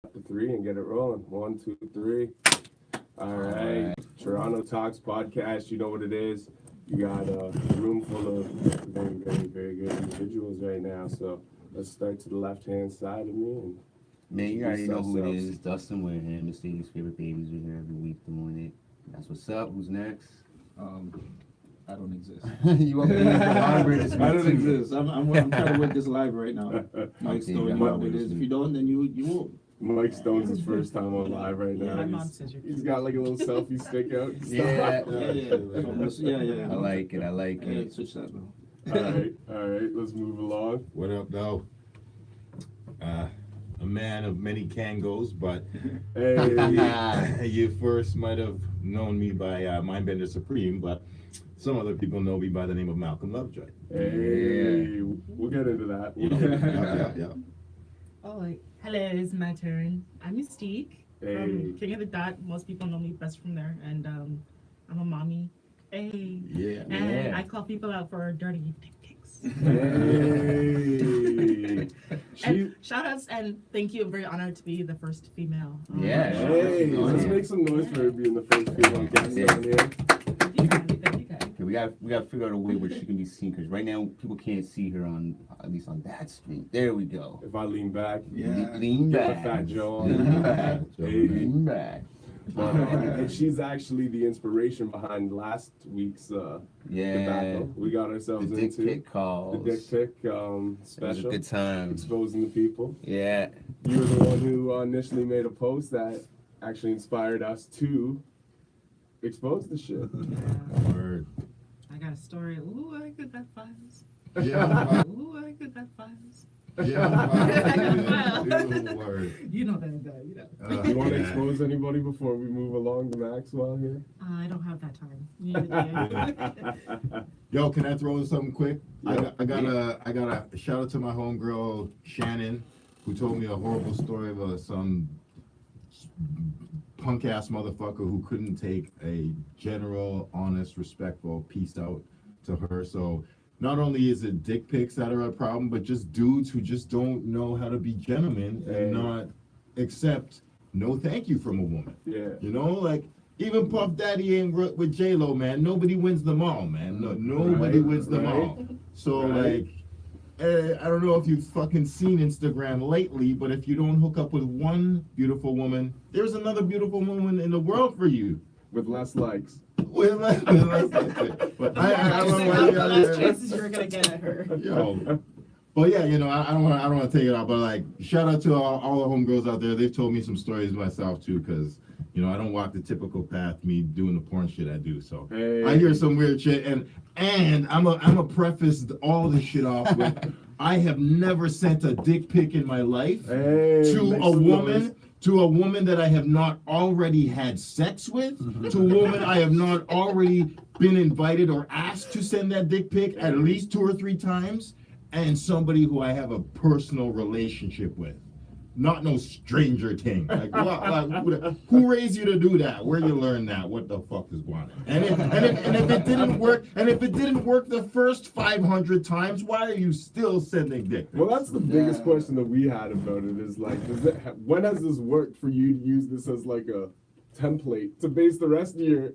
the three and get it rolling. 1, 2, 3. All right. Turono Talks podcast. You know what it is. You got a room full of very, very, very good individuals right now. So let's start to the left-hand side of me. And man, you already know who it is. Dustin, we're here. Mystique's favorite babies. We're here every week doing it. That's what's up. Who's next? I don't exist. You want me to use the library this week? I don't exist. I'm trying to work this live right now. Mike Stone, you know what it is. If you don't, then you won't. Mike Stone's his first time on live right now. My mom says you're He's got like a little selfie stick out. Yeah. I like it. Yeah, switch that now. All right. Let's move along. What up, though? A man of many Kangos, but Hey. you first might have known me by Mindbender Supreme, but some other people know me by the name of Malcolm Lovejoy. Hey. We'll get into that. Yeah. Oh, hello, it's my turn. I'm Mystique from Hey. King of the Dot. Most people know me best from there, and I'm a mommy. Hey. Yeah. And I call people out for dirty dick pics. Hey. And shout outs and thank you. I'm very honored to be the first female. Yeah. Hey, let's make some noise for her being the first female guest on here. Thank you, guys. Okay, we got to figure out a way where she can be seen, because right now people can't see her on, at least on that screen. There we go. If I lean back, Lean get the back. fat Joe on. Lean back. Hey. Lean back. And she's actually the inspiration behind last week's debacle. We got The ourselves dick into pic calls. the dick pic It was a special, good time. exposing the people. Yeah. You were the one who initially made a post that actually inspired us to expose the shit. Word. I got a story. Ooh, I could that files. Yeah. Ooh, I could that files. Word. You know that guy. You know. You want to expose anybody before we move along to Maxwell here? I don't have that time. You need a day. Yo, can I throw in something quick? Yeah. I got a shout out to my homegirl Shannon, who told me a horrible story of some punk ass motherfucker who couldn't take a general, honest, respectful peace out to her. So not only is it dick pics that are a problem, but just dudes who just don't know how to be gentlemen and not accept no thank you from a woman. Yeah. You know, like even Puff Daddy ain't with J-Lo, man. Nobody wins them all, man. Nobody wins them all. So like, I don't know if you've fucking seen Instagram lately, but if you don't hook up with one beautiful woman, there's another beautiful woman in the world for you. With less likes. But I don't The last know. chances you're gonna get at her. Yo. But yeah, you know, I don't want to take it out, but like, shout out to all the homegirls out there. They've told me some stories myself too, because you know I don't walk the typical path, me doing the porn shit I do. So I hear some weird shit, and I'm a preface all this shit off with I have never sent a dick pic in my life to a woman. To a woman that I have not already had sex with, to a woman I have not already been invited or asked to send that dick pic at least 2 or 3 times, and somebody who I have a personal relationship with. Not no stranger thing. Like, who raised you to do that? Where you learn that? What the fuck is going on? And if it didn't work, the first 500 times, why are you still sending dick pics? Well, that's the biggest question that we had about it is like, when has this worked for you to use this as like a template to base the rest of your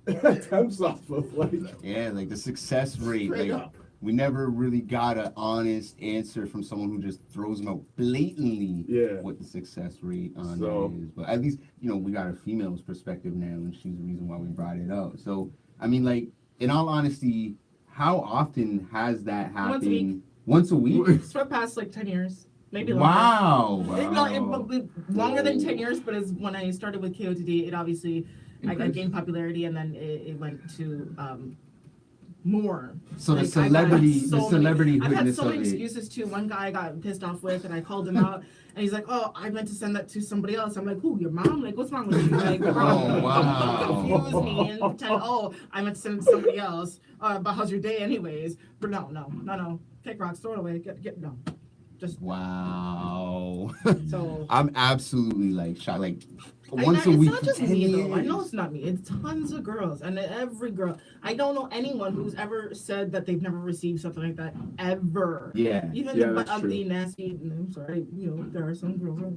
attempts off of? Like, Yeah, like the success rate. Straight Like, up. we never really got an honest answer from someone who just throws them out blatantly what the success rate on that is. But at least, you know, we got a female's perspective now, and she's the reason why we brought it up. So, I mean, like, in all honesty, how often has that happened? Once a week? It's for the past like 10 years. Maybe longer. Wow. Longer than 10 years, but it's when I started with KOTD, it obviously, I gained popularity, and then it went to more. So Like, the celebrityhoodness I've had so many of it. excuses too. One guy I got pissed off with, and I called him out, and he's like, "Oh, I meant to send that to somebody else." I'm like, "Who? Your mom? Like, what's wrong with you? Like, bro, Oh, wow. don't confuse me and pretend, oh, I meant to send it to somebody else. But how's your day, anyways?" But no. Take rocks, throw it away. Get no. Just Wow. so. I'm absolutely like shocked. Like once a week It's not for just 10 me, years. though. I know it's not me. It's tons of girls, and every girl. I don't know anyone who's ever said that they've never received something like that ever. Yeah. Even Yeah, the that's ugly, true. nasty. I'm sorry. There are some girls.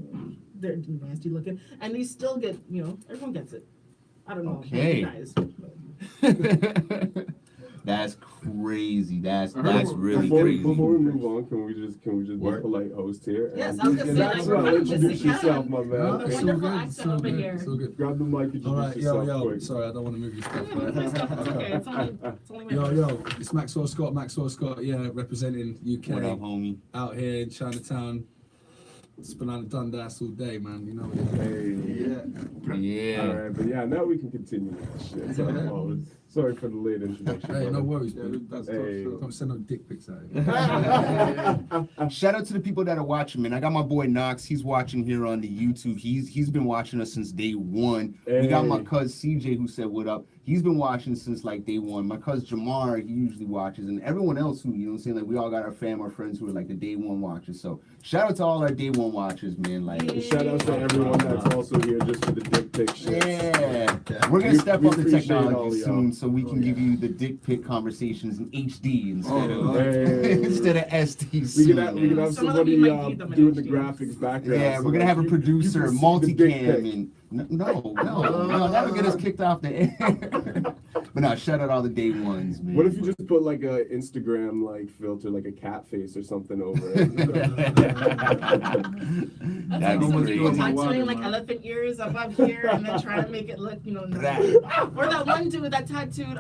They're nasty looking, and they still get. Everyone gets it. I don't know. Okay. Guys. That's crazy. That's Before- really Before crazy. we move on, can we just be What? polite host here? Yes, I was gonna say, like, Maxwell, we're introduce missing out yourself, on- my No, man. The it's wonderful all good, accent it's all over good, here. it's all good. Grab the mic, introduce All right, yourself yo, quick. sorry, I don't want to move your stuff. Yeah, my stuff is okay. It's only my Yo, it's Maxwell Scott, yeah, representing What up, UK, homie? out here in Chinatown. It's been on the Dundas all day, man, you know what it is. Hey. Yeah. All right, but yeah, now we can continue that shit. So, sorry for the late introduction. Hey, no brother. worries, Yeah, man. that's Hey. tough. Don't send no dick pics out here. Shout out to the people that are watching, man. I got my boy Knox. He's watching here on the YouTube. He's been watching us since day one. We got my Hey. cuz CJ who said what up. He's been watching since like day one. My cuz Jamar, he usually watches, and everyone else who, what I'm saying, like we all got our fam, our friends who are like the day one watchers. So shout out to all our day one watchers, man. Like, And shout out to everyone that's also here just for the dick pic shit. yeah, we're gonna We- step we up the appreciate all technology y'all. soon, so we can give you the dick pic conversations in HD instead of Hey. instead of SD. We soon, can have, we can man. have Some of somebody them might need them in doing the HD. graphics background. Yeah, so we're gonna like have a you producer, can see the dick multicam, pic. and no, that would get us kicked off the air. But no, shout out all the day ones, man. What if you just put like a Instagram like filter, like a cat face or something over it? That's That'd like some be people crazy. tattooing like elephant ears above here and then trying to make it look, nice. Or that one dude that tattooed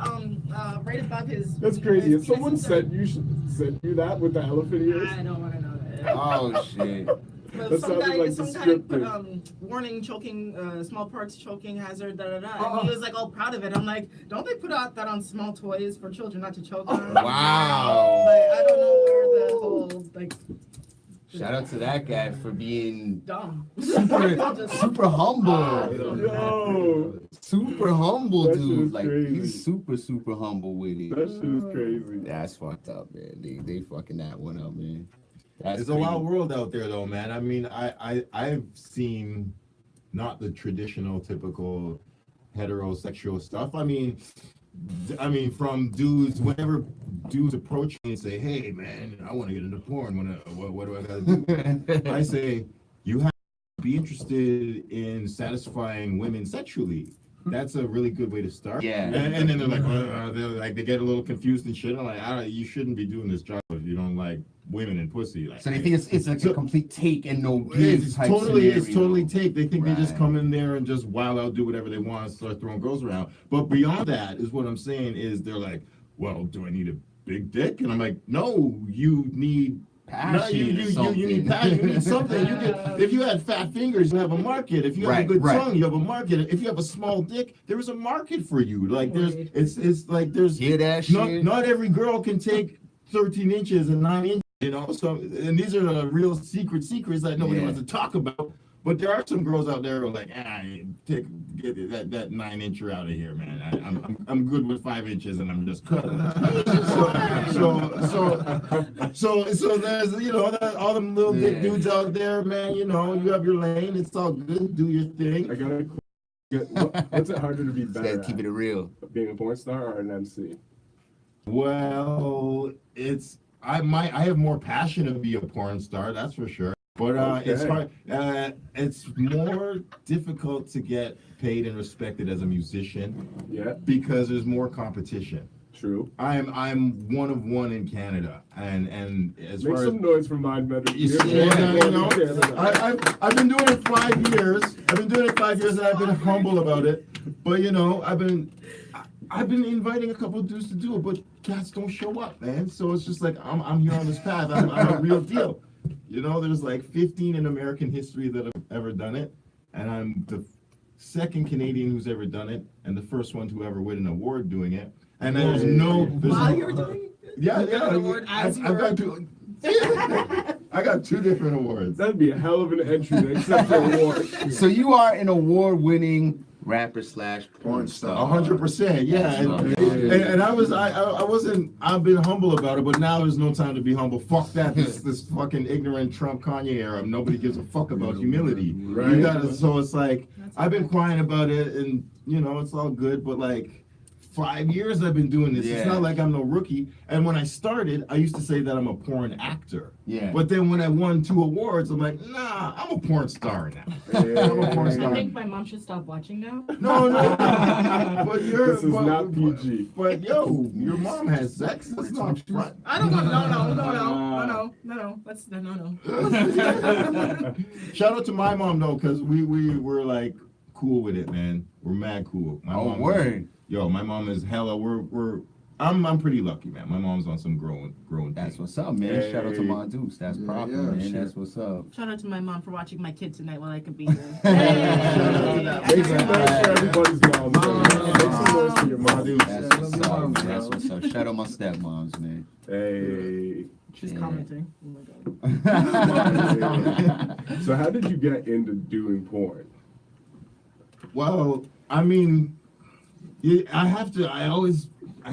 right above his. That's crazy. If his someone kissing sent you that with the elephant ears, I don't want to know that. Oh shit. But That some sounded guy, like some guy put descriptive. warning, choking, small parts choking hazard, And he was like all proud of it. I'm like, don't they put out that on small toys for children not to choke on? Wow. Like, I don't know where the whole like Shout out to that guy for being dumb. super humble. yo, Super humble, That shit dude. is Like crazy. he's super humble with it. that shit is crazy. That's fucked up, man. They fucking that one up, man. That's It's a wild world out there, though, man. I mean, I've seen not the traditional, typical heterosexual stuff. I mean, from dudes. Whenever dudes approach me and say, "Hey, man, I want to get into porn. What do I gotta do?" I say, "You have to be interested in satisfying women sexually." That's a really good way to start. Yeah. And then they're like, they get a little confused and shit. I'm like, you shouldn't be doing this job if you don't like women and pussy. Like, So they think it's like So- a complete take and no give it's type totally scenario. take. They think they just Right. come in there and just wild out, do whatever they want, start throwing girls around. But beyond that is what I'm saying is they're like, well, do I need a big dick? And I'm like, no, you need Passion you or need something. passion. You need something. If you had fat fingers, you have a market. If you have Right, a good right. tongue, you have a market. If you have a small dick, there is a market for you. Like Right. it's like there's Hear that not shit? not every girl can take 13 inches and 9 inches. So and these are the real secrets that nobody Yeah. wants to talk about. But there are some girls out there who are like, get that 9-incher out of here, man. I'm good with 5 inches and I'm just cutting. So there's all them little dick dudes out there, man. You have your lane. It's all good. Do your thing. I what's it harder to be Just better gotta keep at? it real. Being a porn star or an MC? Well, I have more passion to be a porn star, that's for sure. But it's Okay. hard. It's more difficult to get paid and respected as a musician Yeah, because there's more competition. true. I'm one of one in Canada, and as Make far some as noise for Mindbender. I've been doing it 5 years. And I've been humble about it. But I've been inviting a couple of dudes to do it, but cats don't show up, man. So it's just like I'm here on this path. I'm a real deal. There's like 15 in American history that have ever done it, and I'm the second Canadian who's ever done it, and the first one to ever win an award doing it. And there's While you're doing it? yeah, You got an award as I've got two. I got 2 different awards. That'd be a hell of an entry to accept an award. So you are an award-winning rapper / porn star. 100%, yeah. And I wasn't. I've been humble about it, but now there's no time to be humble. Fuck that. This fucking ignorant Trump Kanye era. Nobody gives a fuck about humility. Right. You gotta. So it's like I've been crying about it, and it's all good. But like 5 years I've been doing this. Yeah. It's not like I'm no rookie. And when I started, I used to say that I'm a porn actor. Yeah. But then when I won 2 awards, I'm like, nah, I'm a porn star now. I'm a porn I star. think my mom should stop watching now. No. But This is not PG. But yo, your mom has sex. That's not front. I don't know. No. That's no. Shout out to my mom though, because we were like cool with it, man. We're mad cool. My mom word. Yo, my mom is hella. I'm pretty lucky, man. My mom's on some growing. That's thing. what's up, man. Hey. Shout out to Mongoose. That's proper, man. shit. That's what's up. Shout out to my mom for watching my kid tonight while I could be here. Make some noise for everybody's mom. Make some noise for your mom. That's what's up. That's what's up. Shout out my stepmoms, man. Hey. She's Yeah. commenting. Oh my god. So how did you get into doing porn? Well, I mean, I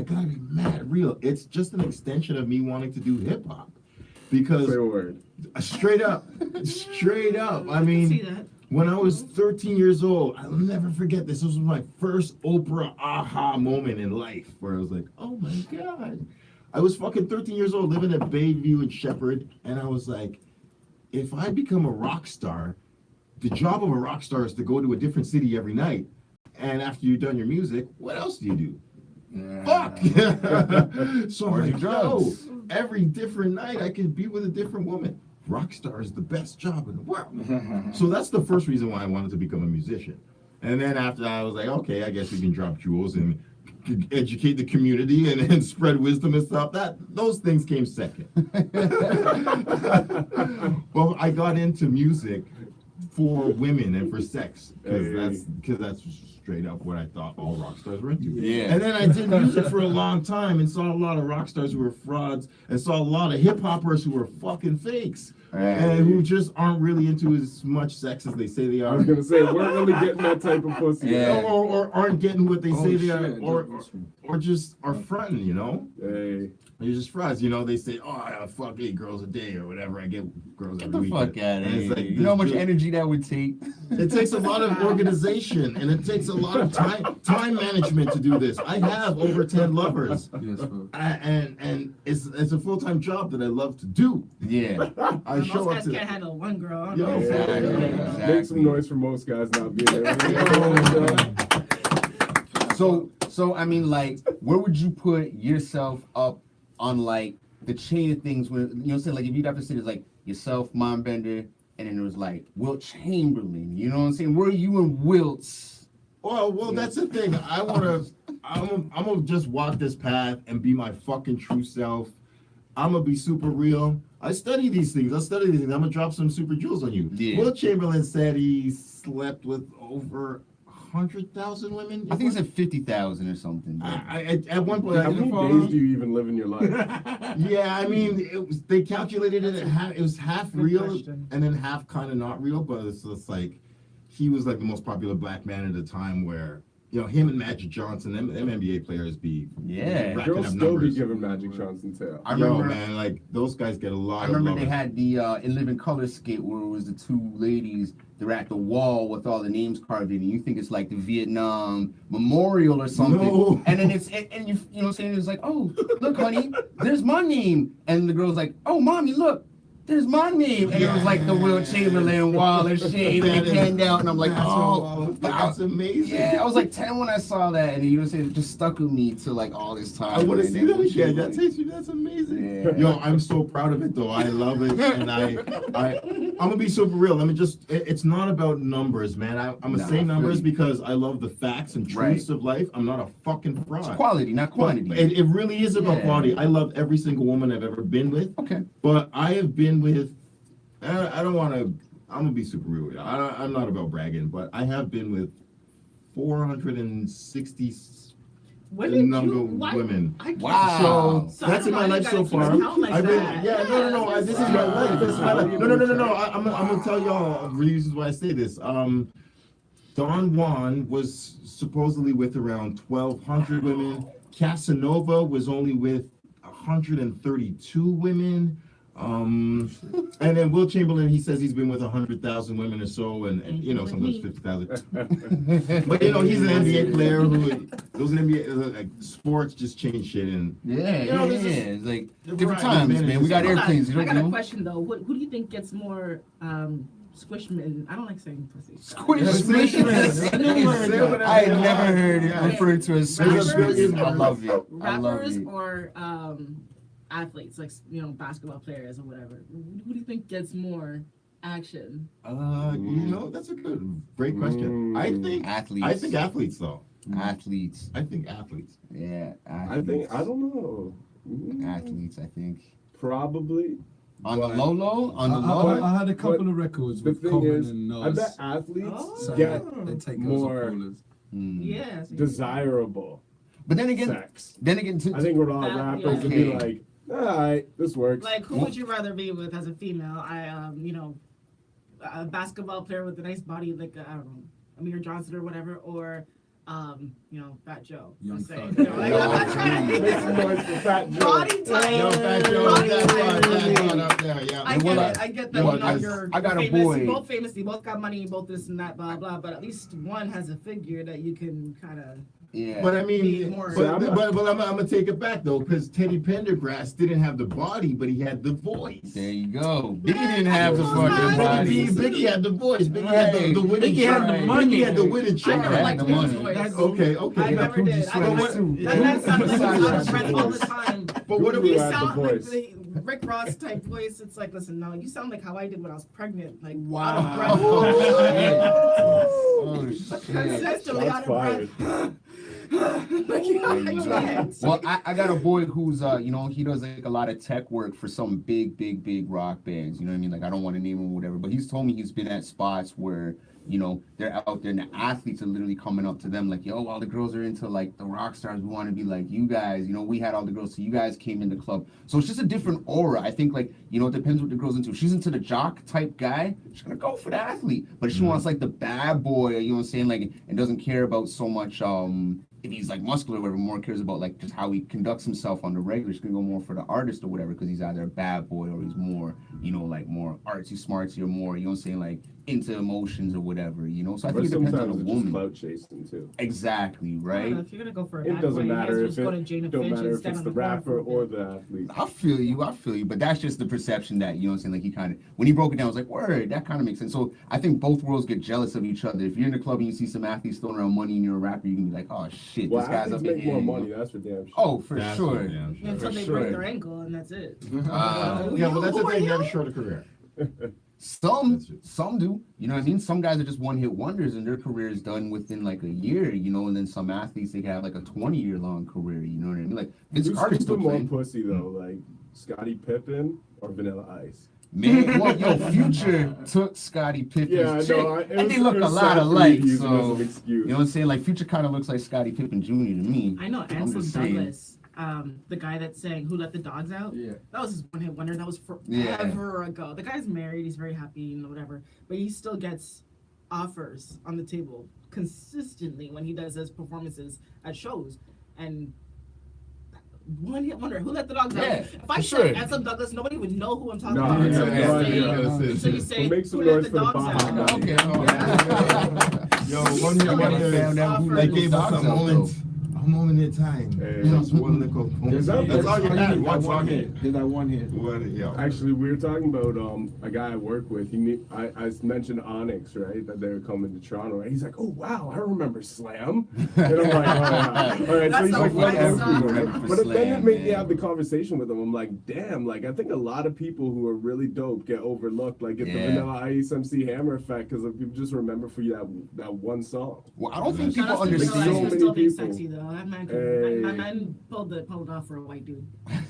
gotta be mad real. It's just an extension of me wanting to do hip hop, because Say a word. straight up. I See mean, that? when I was 13 years old, I'll never forget this. This was my first Oprah aha moment in life, where I was like, oh my god. I was fucking 13 years old, living at Bayview and Shepherd, and I was like, if I become a rock star, the job of a rock star is to go to a different city every night. And after you've done your music, what else do you do? Fuck! So I'm like, yo, every different night I can be with a different woman. Rock star is the best job in the world. So that's the first reason why I wanted to become a musician. And then after that, I was like, okay, I guess we can drop jewels and educate the community and spread wisdom and stuff. Those things came second. Well, I got into music for women and for sex, because that's straight up what I thought all rock stars were into. Yeah. And then I did music for a long time and saw a lot of rock stars who were frauds, and saw a lot of hip hoppers who were fucking fakes, and who just aren't really into as much sex as they say they I are. was gonna say, we're really getting that type of pussy. Yeah. Or aren't getting what they say they are, shit. or just are fronting, Hey. They're just frauds, they say, oh, I fuck 8 girls a day or whatever. I get girls Get every the weekend. fuck out of And it's here. like You know how much this- energy that would take? It takes a lot of organization, and it takes a lot of time management to do this. I have over 10 lovers, Yes, bro. and it's a full-time job that I love to do. Yeah. I Most show up guys to can't handle one girl. I Yo, don't know. Exactly. Make some noise for most guys not being there. So I mean, like, where would you put yourself up on like the chain of things? When saying, like, if you'd have to say it's like yourself, Mindbender, and then there was like Wilt Chamberlain. You know what I'm saying? Where are you and Wilt's? Well, that's the thing. I'm gonna just walk this path and be my fucking true self. I'm gonna be super real. I study these things. I'm gonna drop some super jewels on you. Yeah. Wilt Chamberlain said he slept with over 100,000 women. I think it's at 50,000 or something. I at one point. How many days do you even live in your life? Yeah, I mean, they calculated it. It was half Good real question. and then half kind of not real. But it's just like he was like the most popular black man at a time where him and Magic Johnson, them NBA players be racking Girls up still numbers. be giving Magic Johnson tail. I Yo, remember, man, like those guys get a lot. I remember of they love. had the In Living Color skit where it was the 2 ladies. They're at the wall with all the names carved in, and you think it's like the Vietnam Memorial or something. No. And then and you know what I'm saying? It's like, oh, look, honey, there's my name. And the girl's like, oh, mommy, look, there's my name. And it was like the Wilt Chamberlain wall and shit. And it came down, and I'm like, oh, that's amazing. yeah. I was like 10 when I saw that, and you know what I'm saying? It just stuck with me till like all this time. I want to And see then that Wilt again. Chamberlain. That's amazing. Yeah. Yo, I'm so proud of it though. I love it, and I'm gonna be super real. Let me it's not about numbers, man. I'm gonna Nah, say I feel numbers you. because I love the facts and truths of life. I'm not a fucking fraud. It's quality, not quantity. But it really is about Yeah. quality. I love every single woman I've ever been with, Okay. but I have been with. I don't want to. I'm gonna be super real. I'm not about bragging, but I have been with 460 When did number you? of Why? women. I can't. Wow. So that's in my life so far. Like I've been, that. yeah, no. This is my life. This is my life. No. I'm gonna tell y'all the reasons why I say this. Don Juan was supposedly with around 1,200 women. Casanova was only with 132 women. And then Will Chamberlain, he says he's been with 100,000 women or so, and sometimes 50,000. But he's an NBA player who those NBA like sports just change shit and it's like different times, man. We got airplanes. I got a question though. Who do you think gets more squishman? I don't like saying pussy. Squishman. I had never heard it referred to as squishman. I love it. Rappers or athletes, like basketball players or whatever. Who do you think gets more action? That's a great question. I think athletes though. Athletes. I think athletes. Yeah. I don't know. Athletes, I think. Probably. On the low. I had a couple of records with Common and Nas. I bet athletes So get they take more Yeah. desirable. But then again, sex. I think we're all rappers would be like, all right, this works. Like, who would you rather be with as a female? A basketball player with a nice body, like I don't know, Amir Johnson or whatever, or Fat Joe. Young I'm saying, Thug. I'm trying to Make some noise for Fat Joe. body type. Fat Joe, Body that's type. one up there, yeah. I get that. I got a famous, boy. you both famous, you both got money, both this and that, blah blah. But at least one has a figure that you can kind of. Yeah. But I mean, Be more- but I'm gonna take it back though, because Teddy Pendergrass didn't have the body, but he had the voice. There you go. Biggie didn't have the fucking body. Biggie had the voice. Biggie had the winning. Biggie had the money. Biggie had the winning I charm. never liked the Biggie's money. voice. Okay. I never did. That sounded like out of breath all the time. But what if Who You had the sound like voice? the Rick Ross type voice. It's like, listen, no, you sound like how I did when I was pregnant, like Wow. out of breath. Oh shit. Consistently out Shots of fired. breath. Like, I can't. Well, I got a boy who's he does like a lot of tech work for some big rock bands. You know what I mean? Like I don't want to name him or whatever, but he's told me he's been at spots where they're out there and the athletes are literally coming up to them like, yo, all the girls are into like the rock stars. We want to be like you guys. We had all the girls, so you guys came in the club. So it's just a different aura. I think like it depends what the girl's into. If she's into the jock type guy, she's gonna go for the athlete. But if she wants like the bad boy, you know what I'm saying, like and doesn't care about so much if he's like muscular or whatever, more cares about like just how he conducts himself on the regular. He's gonna go more for the artist or whatever because he's either a bad boy or he's more, like more artsy smartsy or more, you know what I'm saying, like into emotions or whatever, So I think it depends on the Just woman. clout chasing too. Exactly, right? If you're gonna go for a It bad doesn't boy, matter you if just go to Jane don't Finch matter and if stand it's on the the corner rapper for a or bit. the athlete. I feel you, but that's just the perception that, you know what I'm saying, like he kind of, when he broke it down, I was like, word, that kind of makes sense. So I think both worlds get jealous of each other. If you're in the club and you see some athletes throwing around money and you're a rapper, you can be like, oh shit, Well, this guy's athletes up make in more here. money, that's for damn sure. Oh, for That's sure. damn sure. Until they sure. break their ankle and that's it. Yeah, well, that's the thing. You have a shorter career. Some do, you know what I mean? Some guys are just one-hit wonders and their career is done within like a year, and then some athletes, they have like a 20-year long career, you know what I mean? Like Vince Carter still more playing. pussy though, like Scottie Pippen or Vanilla Ice. Man, well, Future took Scottie Pippen's Yeah, I chick, know. and they look a lot alike, so, you excuse. know what I'm saying? Like Future kind of looks like Scottie Pippen Jr. to me. I know I'm Ansel just saying. Douglas, the guy that sang "Who Let the Dogs Out." Yeah. That was his one-hit wonder. That was forever ago. The guy's married. He's very happy, whatever. But he still gets offers on the table consistently when he does his performances at shows. And one-hit wonder. Who let the dogs out? If I say Ansel Douglas, nobody would know who I'm talking about. So you say, Make some "Who let noise the for the dogs Baja out?" Okay. Yo, one year, they gave us a moment in time. Just one little moment. That's all you had. One hit. Did that one hit? Actually, we were talking about a guy I work with. I mentioned Onyx, right? That they were coming to Toronto. Right? He's like, "Oh wow, I remember Slam." And I'm like, "Oh, yeah. All right." So he's like, That's so funny. But then it made me have the conversation with him. I'm like, "Damn!" Like I think a lot of people who are really dope get overlooked. Like get the Vanilla Ice MC Hammer effect because people just remember for you that one song. Well, I don't think Shout people out to Vanilla Ice understand. for many still being people. sexy though. That man, my man pulled it off for a white dude.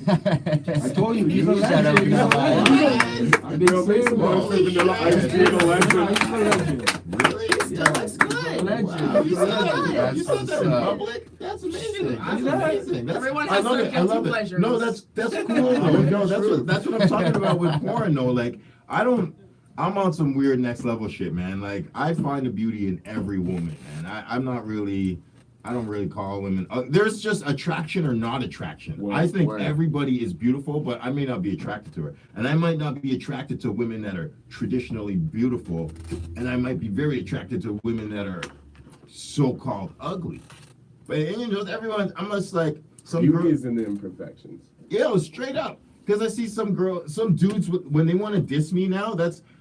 I told you, he's a Shut up, legend. He's a Vanilla Ice. legend. I've been Yo, make saying some noise for that. Vanilla Ice being a legend. He's a legend. Really? Still looks good. Legend. You said That's that in what's up. public? That's amazing. I That's love it. amazing. Everyone I has love their it. I love guilty it. pleasures. No, that's cool though. No, that's what I'm talking about with porn though. Like I don't I'm on some weird next level shit, man. Like I find the beauty in every woman, man. I don't really call women. There's just attraction or not attraction. I think everybody is beautiful, but I may not be attracted to her, and I might not be attracted to women that are traditionally beautiful, and I might be very attracted to women that are so-called ugly. But everyone, I'm just like some beauty is in the imperfections. Yeah, straight up. Because I see some dudes when they want to diss me now.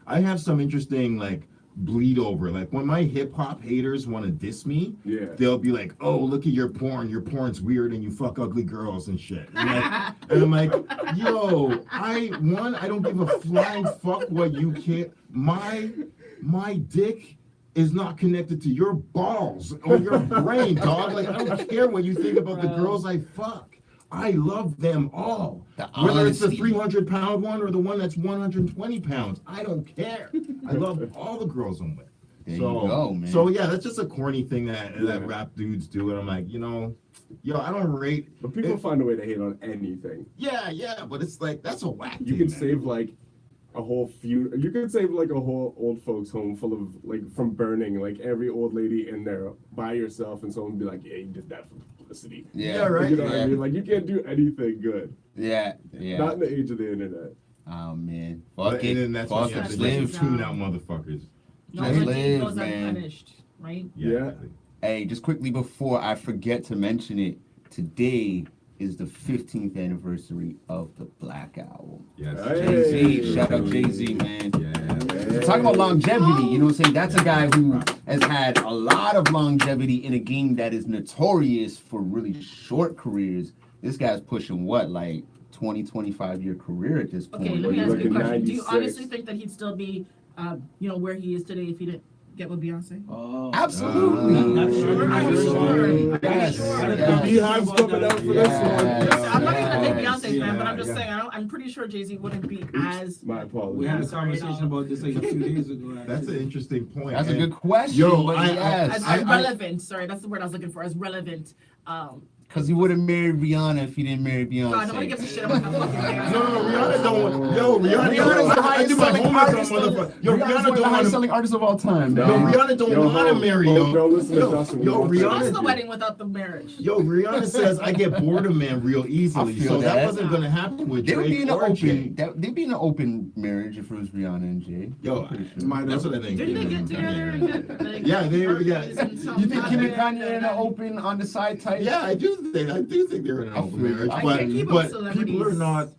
I have some interesting like bleed over. Like when my hip hop haters want to diss me, they'll be like, "Oh, look at your porn. Your porn's weird, and you fuck ugly girls and shit." And I'm like, "Yo, I don't give a flying fuck what you can't. My dick is not connected to your balls or your brain, dog. Like I don't care what you think about the girls I fuck. I love them all. Whether it's the 300-pound one or the one that's 120 pounds, I don't care. I love all the girls I'm with. There you go, man. So yeah, that's just a corny thing that rap dudes do, and I'm like, I don't rate. But people find a way to hate on anything. Yeah, but it's like that's a whack. You can save like a whole few. You could save like a whole old folks home full of like from burning, like every old lady in there by yourself, and someone be like, "Yeah, you did that for publicity." Yeah, right. You know what I mean? Like you can't do anything good. Yeah. Not in the age of the internet. Oh man, fuck it. And then that's why you have to just tune out motherfuckers. No one goes unpunished, right? Yeah. Hey, just quickly before I forget to mention it, today is the 15th anniversary of the Black Album. Yes. Jay-Z, shout out Jay-Z, man. Yeah. Talking about longevity, you know what I'm saying? That's a guy who has had a lot of longevity in a game that is notorious for really short careers. This guy's pushing like 20, 25-year career at this point. Okay, let me ask you a question. Do you honestly think that he'd still be, where he is today if he didn't get with Beyonce? Oh, absolutely. I'm sure. Yes. The Beehive's coming out for this one. I'm not even a big Beyonce fan, but I'm just saying, I'm pretty sure Jay-Z wouldn't be as... My apologies. We had a conversation about this like a few days ago. That's an interesting point. That's a good question. As relevant. Sorry, that's the word I was looking for. As relevant. Because he would have married Rihanna if he didn't marry Beyonce. God, nobody gives a shit about that fucking thing. No, Rihanna don't. Yo, Rihanna's the highest selling artist. Yo, Rihanna's the highest selling artist of all time. Yo, Rihanna don't want to marry. Yo, Rihanna. What's the wedding without the marriage? Yo, Rihanna says I get bored of man real easily, so that wasn't gonna happen with Drake. They'd be in an open marriage if it was Rihanna and Jay. Yo, that's what I think. Didn't they get together? Yeah, they were. Yeah. You think Kim and Kanye are in an open on the side type? Yeah, I do think they're in an open marriage, but people are not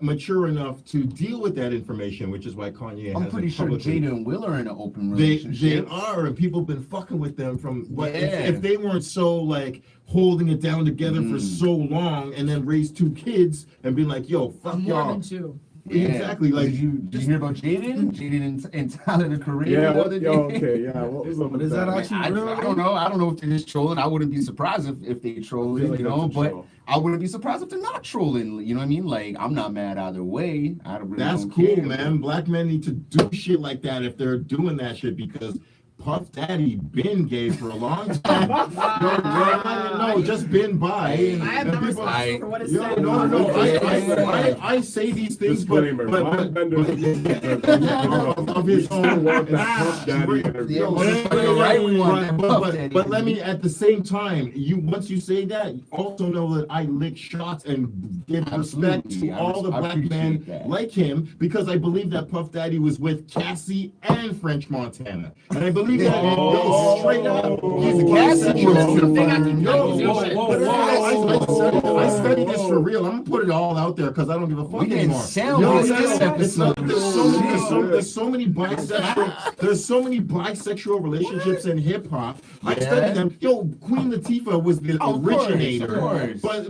mature enough to deal with that information, which is why Kanye I'm pretty sure Jada and Will are in an open relationship. They are, and people have been fucking with them from if they weren't so like holding it down together for so long and then raised 2 kids and been like, yo, fuck y'all. More than 2. Yeah. Exactly. Like, did you hear about Jaden? Jaden and Tyler the Korean. Yeah. Okay. Yeah. What was up? Is that actually real? I don't know. I don't know if they're just trolling. I wouldn't be surprised if they trolling. But I wouldn't be surprised if they're not trolling. You know what I mean? Like I'm not mad either way. That's cool, man. Black men need to do shit like that if they're doing that shit because Puff Daddy been gay for a long time. No, just been bi. I have no response for what it said. No. I say these things, but of his own. But let me, at the same time, once you say that, also know that I lick shots and give respect to all the black men like him because I believe that Puff Daddy was with Cassie and French Montana, and I believe that straight up, he's a bisexual. I studied this for real. I'm gonna put it all out there because I don't give a fuck anymore. There's so many bisexual relationships in hip hop. I studied them. Yo, Queen Latifah was the originator, but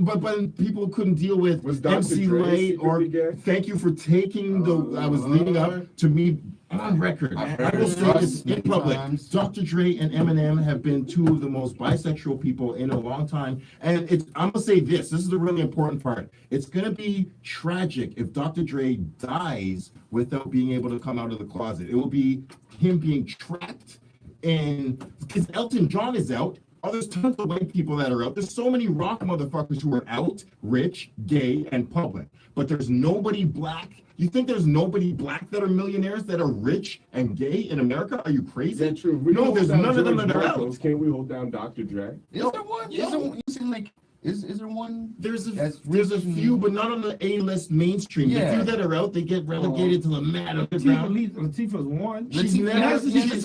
people couldn't deal with MC Light or thank you for taking I was leading up to me. On record, I will say this in public. Dr. Dre and Eminem have been 2 of the most bisexual people in a long time. And I'm going to say this. This is the really important part. It's going to be tragic if Dr. Dre dies without being able to come out of the closet. It will be him being trapped. And because Elton John is out. Oh, there's tons of white people that are out. There's so many rock motherfuckers who are out, rich, gay, and public. But there's nobody black. You think there's nobody black that are millionaires that are rich and gay in America? Are you crazy? Is that true? No, there's none of them that are out. Can't we hold down Dr. Dre? Is there one? Is there one? You seem like is there one? There's a few, but not on the A-list mainstream. Yeah. The few that are out, they get relegated to the mat underground. Latifah's one. She's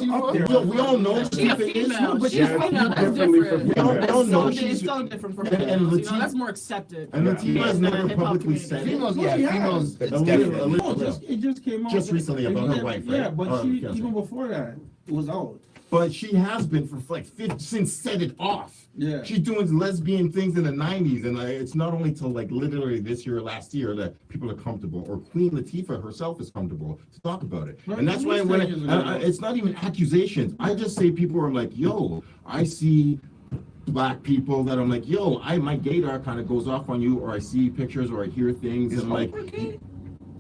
up there. We all know Latifah is, but she's Yeah, female. That's differently for different. females. We all know It's she's so different from and females. Latifah- That's more accepted. and Latifah has never Hip-hop publicly community. said it. Females, Well, yeah. females. It's A little- definitely. a little- No, it just came out. Just recently about her wife, right? Yeah, but Oh, she, okay. even before that, it was out. But she has been for like since Set It Off. Yeah. She's doing lesbian things in the 90s, and it's not only till like literally this year or last year that people are comfortable, or Queen Latifah herself is comfortable to talk about it. Right, And that's why when it's not even accusations. I just say people are like, yo, I see black people that I'm like, yo, my gaydar kind of goes off on you, or I see pictures, or I hear things, and I'm like,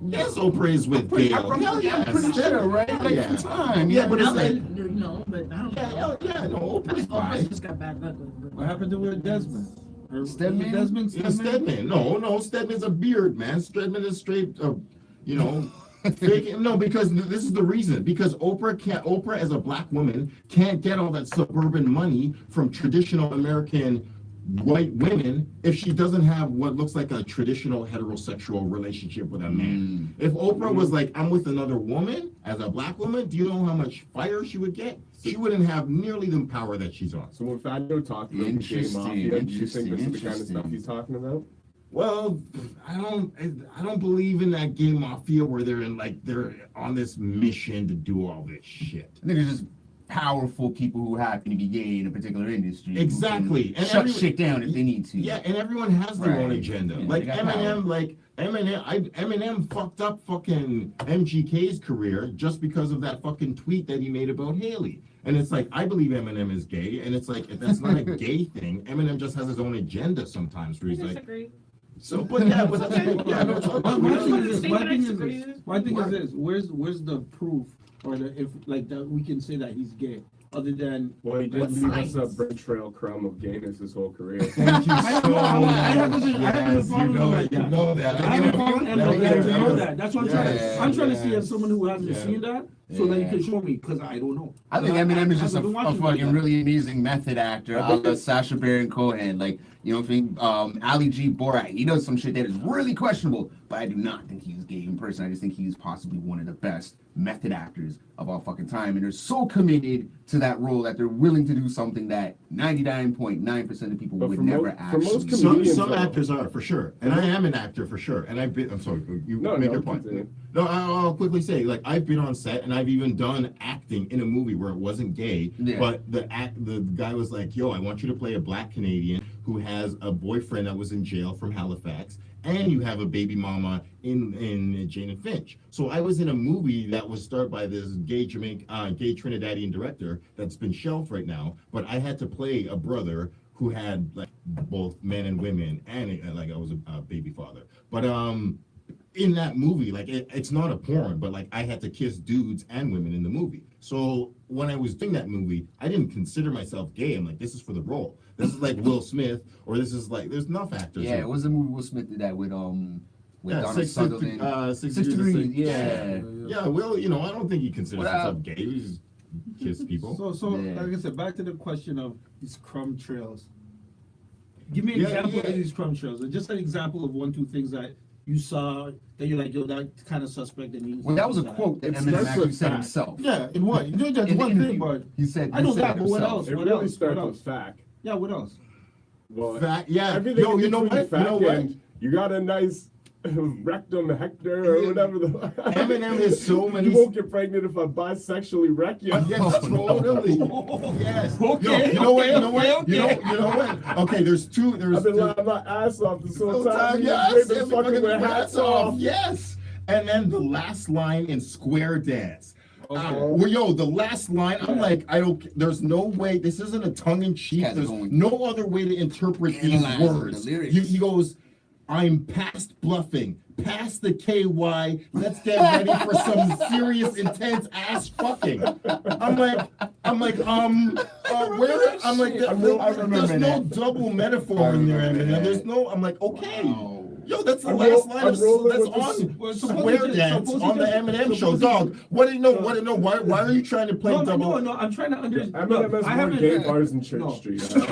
yes, Oprah is with Gail. Hell yeah, pretty sure, right? Like, yeah. time. Yeah, but it's Not like, that- no, but I don't know. yeah, no, Oprah's Oprah's fine. just got bad luck. What happened to her Desmond? Stedman? Yeah, Stedman. No, Stedman's a beard, man. Stedman is straight, fake. No, because this is the reason. Because Oprah as a black woman can't get all that suburban money from traditional American white women if she doesn't have what looks like a traditional heterosexual relationship with a man. If Oprah was like, I'm with another woman as a black woman, do you know how much fire she would get? She wouldn't have nearly the power that she's on. So when Fabio talked about the gay mafia, do you think this is the kind of stuff he's talking about? Well, I don't believe in that gay mafia where they're on this mission to do all this shit. I think it's just powerful people who happen to be gay in a particular industry. Exactly. And shut shit down if they need to. Yeah, and everyone has their own agenda. Yeah, like they got Eminem fucked up fucking MGK's career just because of that fucking tweet that he made about Haley. And it's like, I believe Eminem is gay, and it's like, if that's not a gay thing. Eminem just has his own agenda sometimes where he's like, Disagree. so, but yeah, but that's, yeah, no, it's My thing is this, where's the proof or if that we can say that he's gay other than well, he did leave us a bread trail crumb of gayness his whole career. Thank you so much. Yes, you know that. I know that. That's what I'm trying to see as someone who hasn't seen that, so that you can show me, because I don't know. I think Eminem is just a fucking really amazing method actor. I love Sacha Baron Cohen, you know what I mean? Ali G. Borat, he does some shit that is really questionable, but I do not think he's gay in person. I just think he's possibly one of the best method actors of all fucking time, and they're so committed to that role that they're willing to do something that 99.9% of people would never actually do. Some actors are, for sure, and I am an actor for sure, and I'm sorry, you make your point. No, I'll quickly say, I've been on set, and I've even done acting in a movie where it wasn't gay, but the guy was like, yo, I want you to play a black Canadian who has a boyfriend that was in jail from Halifax, and you have a baby mama in Jane and Finch. So I was in a movie that was starred by this gay Trinidadian director that's been shelved right now, but I had to play a brother who had both men and women, and I was a baby father. But in that movie, it's not a porn, but I had to kiss dudes and women in the movie. So when I was doing that movie, I didn't consider myself gay. I'm like, this is for the role. This is like Will Smith, or this is there's enough actors. Yeah, it was the movie Will Smith did that with Donald Sutherland. 6 6 Degrees. Yeah, Will, I don't think he considers himself gay. He just kiss people. So like I said, back to the question of these crumb trails. Give me an example of these crumb trails. Just an example of 1, 2 things that you saw that you're like, yo, that kind of suspect. Well, that was a quote that Eminem actually said himself. Yeah, in what? You know, that's one thing, but he said. I know that, but what else? It really starts with fact. Yeah, what else? Well, fact, yeah. Everything You know what? You got a nice rectum Hector or whatever the Eminem is so many. You won't get pregnant if I bisexually wreck you. Yes, totally. Yes. Okay. You know what? Okay, there's two. I've been laughing my ass off this whole time. Yes. They've been fucking their hats off. Yes. And then the last line in Square Dance. The last line, I'm like, there's no way, this isn't a tongue-in-cheek, there's no other way to interpret these words. He goes, I'm past bluffing, past the KY. Let's get ready for some serious, intense ass fucking. I'm like, where? I'm like, there's no double metaphor in there, Eminem. There's no. I'm like, okay. Wow. Yo, that's the last line of that's on Square Dance on the Eminem show, dog. What do you know? Why are you trying to play double? No, I'm trying to understand. Eminem has more gay bars in Church Street. Make some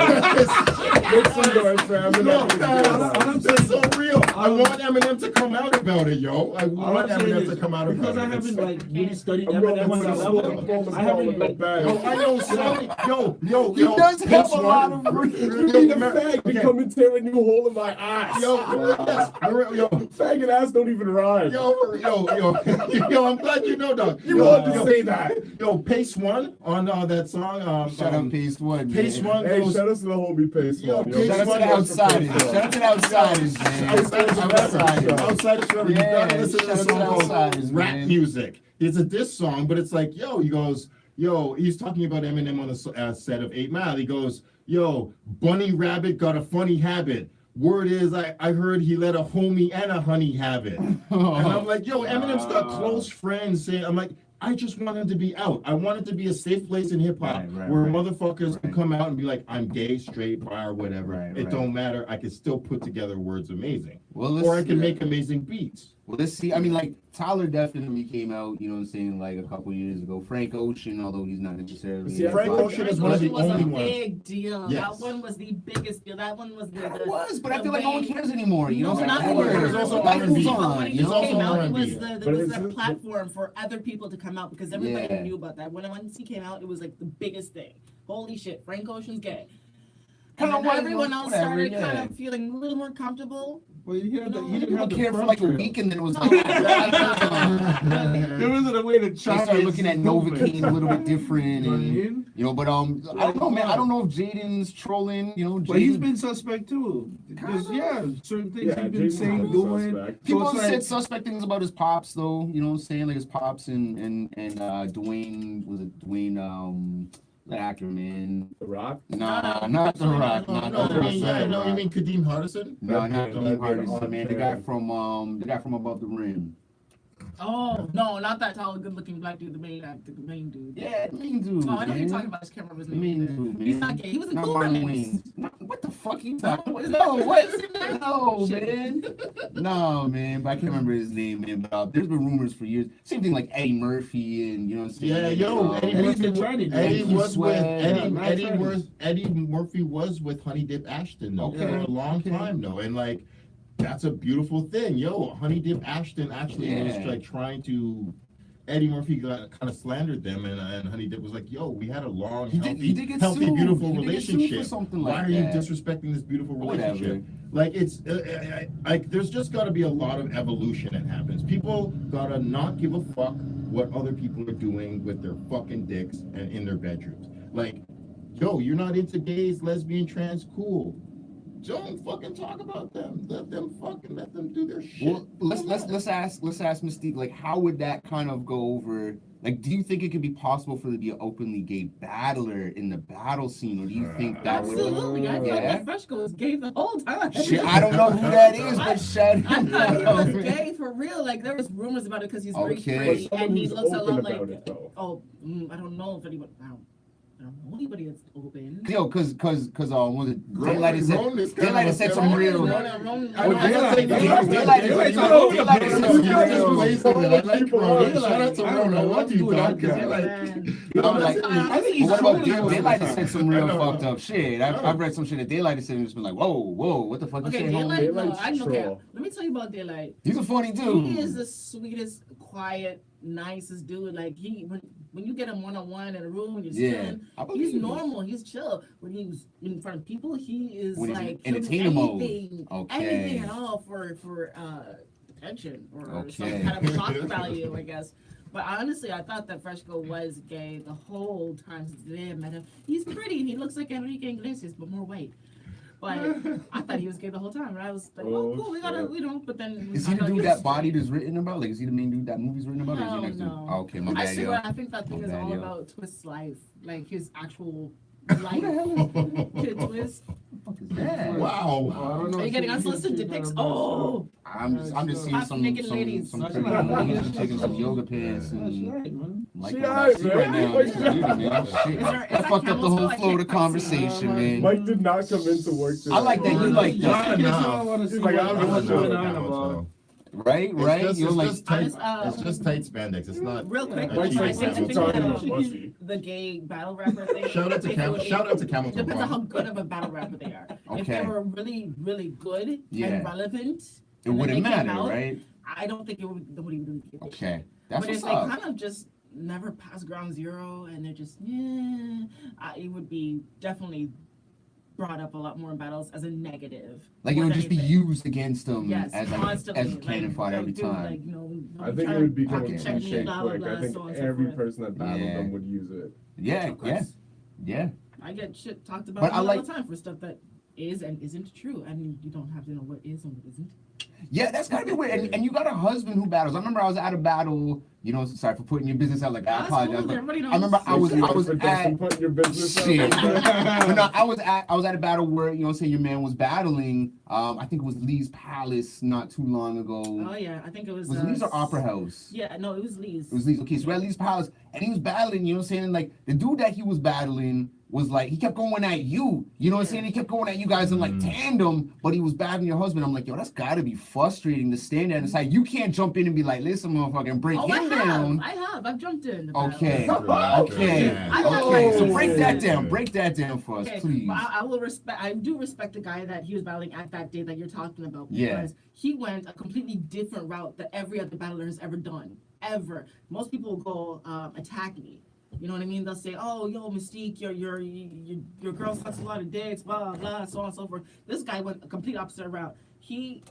noise for Eminem. That's so real. I want Eminem to come out about it, yo. I want Eminem to come out about it. Because I haven't like really studied Eminem on that level. I haven't like. I know something. Yo. He does have a lot of. You need a fag to come and tear a new hole in my ass. Yo, fag and ass don't even rhyme. Yo, I'm glad you know, dog. You want to say that. Yo, Pace One on that song. Shout out Pace One. Pace One. Hey, shout out to the homie Pace One. Shout out to the outsiders. Shout out to the outsiders, man. Outsiders forever. You gotta listen to this song called Rap Music. It's a diss song, but it's like, he goes, he's talking about Eminem on the set of 8 Mile. He goes, Bunny Rabbit got a funny habit. Word is, I heard he let a homie and a honey have it. And I'm like, Eminem's got close friends saying, I'm like, I just want him to be out. I want it to be a safe place in hip hop where motherfuckers can come out and be like, I'm gay, straight, bi, or whatever. It don't matter. I can still put together words amazing. Or I can make amazing beats. Well, let's see. I mean, like, Tyler definitely came out, you know what I'm saying, like a couple years ago. Frank Ocean, although he's not necessarily. See, Frank Ocean is one of the only ones. Big deal. Yes. That one was the biggest deal. That one was but I feel like no one cares anymore. You know, not there's also R&B. It was the platform for other people to come out because everybody knew about that. Once he came out, it was like the biggest thing. Holy shit, Frank Ocean's gay. And then everyone else started kind of feeling a little more comfortable. Well, you didn't care for like a week, and then it was like there wasn't a way to try. I started looking at Novocaine a little bit different, and but I don't know, man. I don't know if Jaden's trolling. But he's been suspect too. Because certain things he's been saying, doing. People have said suspect things about his pops, though. You know what I'm saying, like his pops and Dwayne, was it Dwayne? The actor, man. The Rock? Nah, not The Rock. No, you mean Kadeem Hardison? No, not Kadeem Hardison, man. The guy from Above the Rim. Oh, no, not that tall, good-looking black dude, the main dude. Yeah, the main dude. Oh, I know what you're talking about. I just can't remember his name. Main dude, man. He's not gay. He was in Cool Runnings. What the fuck are you talking about? No, man. No, man. But I can't remember his name, man. But there's been rumors for years. Same thing like Eddie Murphy and, you know what I'm saying? Eddie Murphy was with Honey Dip Ashton, though, for a long time, though. And, like, that's a beautiful thing. Honey Dip Ashton actually was like trying to. Eddie Murphy kind of slandered them, and Honey Dip was like, we had a long, healthy, beautiful relationship. Why are you disrespecting this beautiful relationship? Like, it's like there's just got to be a lot of evolution that happens. People gotta not give a fuck what other people are doing with their fucking dicks and in their bedrooms. Like, you're not into gays, lesbian, trans, cool. Don't fucking talk about them. Let them do their shit. Well, let's ask Mystique, like, how would that kind of go over? Like, do you think it could be possible for there to be an openly gay battler in the battle scene, or do you think that absolutely? I feel like Freshco was gay the whole time. Shit, I don't know who that is, but shut I thought he was gay for real. Like, there was rumors about it because he's very pretty and he looks a lot like. I don't know if anyone. I don't know anybody that's open. Yo, cause was it Daylight said some real. Daylight said some real fucked up shit. I've read some shit that Daylight said and just been like, whoa, what the fuck? Okay, Daylight. Let me tell you about Daylight. He's a funny dude. He is the sweetest, quiet, nicest dude. Like when you get him one-on-one in a room and you're chilling, he's normal, he's chill. When he's in front of people, he is like entertainer mode. Anything at all for attention or some kind of shock value, I guess. But honestly, I thought that Freshco was gay the whole time since the day I met him. He's pretty. He looks like Enrique Iglesias, but more white. But I thought he was gay the whole time, and I was like, "Oh, cool, But then is he the dude that Body is written about? Like, is he the main dude that movie's written about? Or is he next no. Oh, okay, my bad. I think that thing is all about Twist's life, like his actual life. Kid Twist. fuck is that? Wow. I don't know. Are you getting unsolicited dick pics? Oh, I'm just seeing Half naked ladies. some That's pretty right. ladies taking some yoga pants That's and right, man. like She what I alright, see right man. now. It's beauty, man. Shit. Is I that fucked up the camel whole toe? I flow of the can't conversation, man. Mike did not come into work today. I like that you like that. He's like, I don't know what's going on about. Right? It's You're like, just tight. I It's just tight spandex. It's not. real quick, a Mike's cheap like, I think sample. talking about pussy. the gay battle rapper thing. Shout out to if Camel. it- Shout out to Camel. It depends on how good of a battle rapper they are. If they Okay. were really, really good Yeah. and relevant, it and then wouldn't they came matter, out, right? I don't think it would even give a shit. Okay. That's But if what's they up. kind of just never pass ground zero and they're just it would be definitely brought up a lot more in battles as a negative. Like it more would than just be anything. used against them Yes, as constantly. a cannon fodder every dude, time. Like, I think it would become a pocket check me, cliche blah, blah, quick. blah, I think so on and so every forth. person that battled Yeah. them would use it. Yeah, Of yeah, course. yeah. I get shit talked about But I all like- the time for stuff that is and isn't true. I mean, you don't have to know what is and what isn't. Yeah, that's gotta be weird. And you got a husband who battles. I remember I was at a battle. You know, sorry for putting your business out. Like I That's apologize. cool, But everybody knows. I remember I was For Dustin at putting your business out. shit. But no, I was at a battle where say your man was battling. I think it was Lee's Palace not too long ago. Oh yeah, I think it was. Was it Lee's or Opera House? Yeah, no, it was Lee's. It was Lee's. Okay, so we're at Lee's Palace, and he was battling, you know what I'm saying? And, like, the dude that he was battling was like, he kept going at you, you know what I'm saying? He kept going at you guys in, like, tandem, but he was battling your husband. I'm like, yo, that's gotta be frustrating to stand there and it's like, you can't jump in and be like, listen, motherfucker, and break him down. I've jumped in. the Okay, battle. okay, Yeah. okay, so break that Oh. down. Break that down for us, Okay, please. but I will respect. I do respect the guy that he was battling at that day that you're talking about Yeah. because he went a completely different route that every other battler has ever done. Ever. Most people will go attack me. You know what I mean? They'll say, "Oh, yo, Mystique, your girl sucks a lot of dicks, blah blah, so on and so forth." This guy went a complete opposite route. He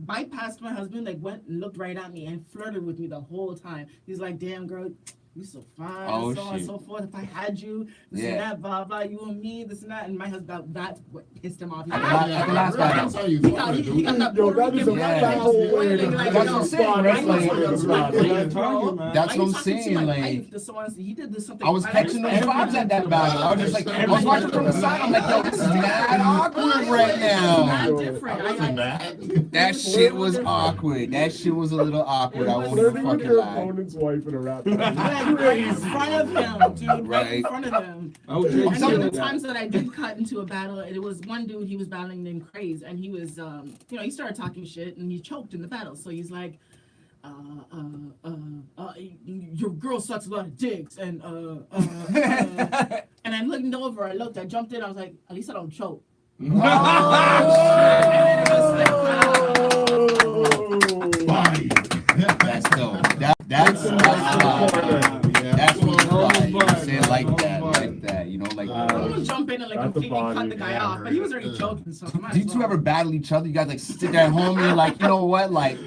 bypassed my husband, like went and looked right at me and flirted with me the whole time. He's like, "Damn, girl, you so fine, Oh, so on and shit. so forth. If I had you, this Yeah. and that, blah blah, you and me, this and that." And my husband, that's what pissed him off. He's At like, the last battle. That's how you he fuck got, it, he got dude. that Yo, Puerto that is Rican a Yeah. blood foul just way to boiling, like, That's yo, what I'm saying, why right? you Like, talking to that's my right. wife, That's bro? right, man. Why That's you what I'm talking to saying, my like- wife? This so on, he did this something. I was catching those vibes at that battle. I was just like, I was watching from the side. I'm like, yo, this is mad awkward right now. Not different. Wasn't mad. That shit was awkward. That shit was a little awkward. I won't Flirting with fucking your lie. opponent's wife in a rap Right in battle. front of him, dude. Right Right. in front of him. I would And some of the that. times that I did cut into a battle, it was one dude, he was battling named Craze, and he was, he started talking shit, and he choked in the battle. So he's like, your girl sucks a lot of dicks, and and I looked over, I jumped in, I was like, at least I don't choke. Body. That's dope. That's really fun. You know what I'm saying? Like that. You know, like. I don't want to jump in and like That's the completely cut body, the guy yeah. off, but he was already choking, so I might Do you as two well. ever battle each other? You guys like sit there at home and you're like, you know what, like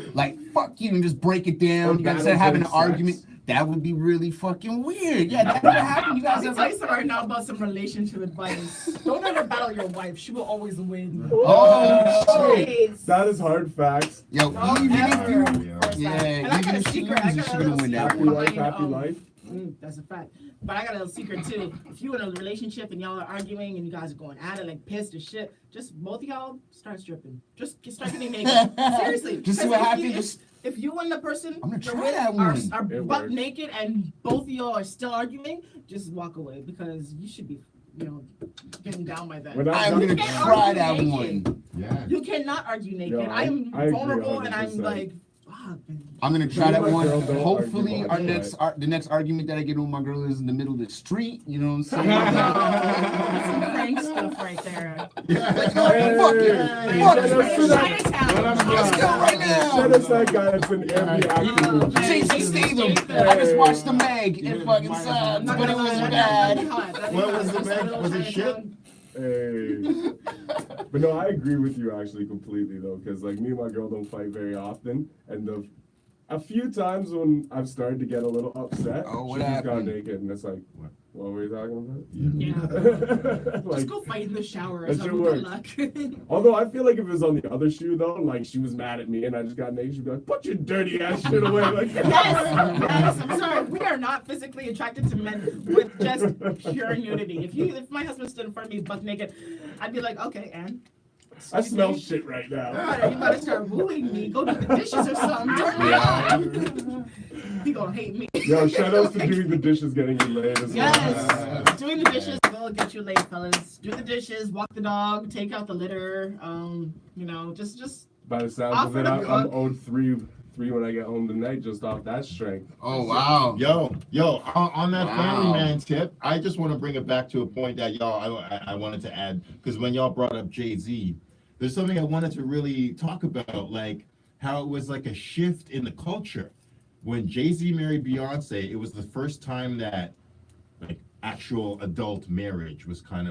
fuck you and just break it down. You guys instead of having an argument. That would be really fucking weird. Yeah, that never happened. You guys I'll ever? tell you something right now about some relationship advice. Don't ever battle your wife. She will always win. Oh, shit. Always. That is hard facts. Yo, Don't even if ever. you, First yeah, time. And I even got a if she secret. I loses, got she a gonna little win that secret Happy one. life, behind, happy life. That's a fact. But I got a little secret too. If you're in a relationship and y'all are arguing and you guys are going at it like pissed as shit, just both of y'all start stripping. Just start getting naked. Seriously. Just see Because what if you- happens. If you and the person I'm gonna you're try with that one. are It butt works. naked and both of y'all are still arguing, just walk away because you should be, getting down by then. When I'm gonna can't try argue that naked. one. Yeah. You cannot argue naked. Yo, I am I agree vulnerable and I'm 100%. like, fuck. I'm gonna try that My one. girl don't Hopefully, argue our about it. the next argument that I get with my girl is in the middle of the street. You know what I'm saying? That's some prank stuff right there. Fuck it. Fuck it. Let's go right now. Send us that guy that's in every acting movie. Jason Statham. I just watched the Meg and fucking sucked, but it was bad. What was the Meg? Was it shit? Hey. But no, I agree with you actually completely though, because like me and my girl don't fight very often, and a few times when I've started to get a little upset, Oh, what she's just gone happened? naked, and it's like, What were you talking about? Yeah. Like, Just go fight in the shower or that something. shit Good luck. although I feel like if it was on the other shoe though, like she was mad at me and I just got naked, she'd be like, "Put your dirty ass shit away!" Like, Yes. I'm sorry. We are not physically attracted to men with just pure nudity. If my husband stood in front of me butt naked, I'd be like, okay, and. I smell shit right now. Right, you better start wooing me. Go do the dishes or something. Turn me on. He gonna hate me. Yo, shout outs to doing the dishes, getting you laid as well. Yes, doing the dishes will get you laid, fellas. Do the dishes, walk the dog, take out the litter. You know, just. By the sounds of it, I'm owed three when I get home tonight, just off that strength. Oh wow. Yo, on that Wow. family man tip, I just want to bring it back to a point that I wanted to add, because when y'all brought up Jay-Z, there's something I wanted to really talk about, like how it was like a shift in the culture. When Jay-Z married Beyonce, it was the first time that like actual adult marriage was kind of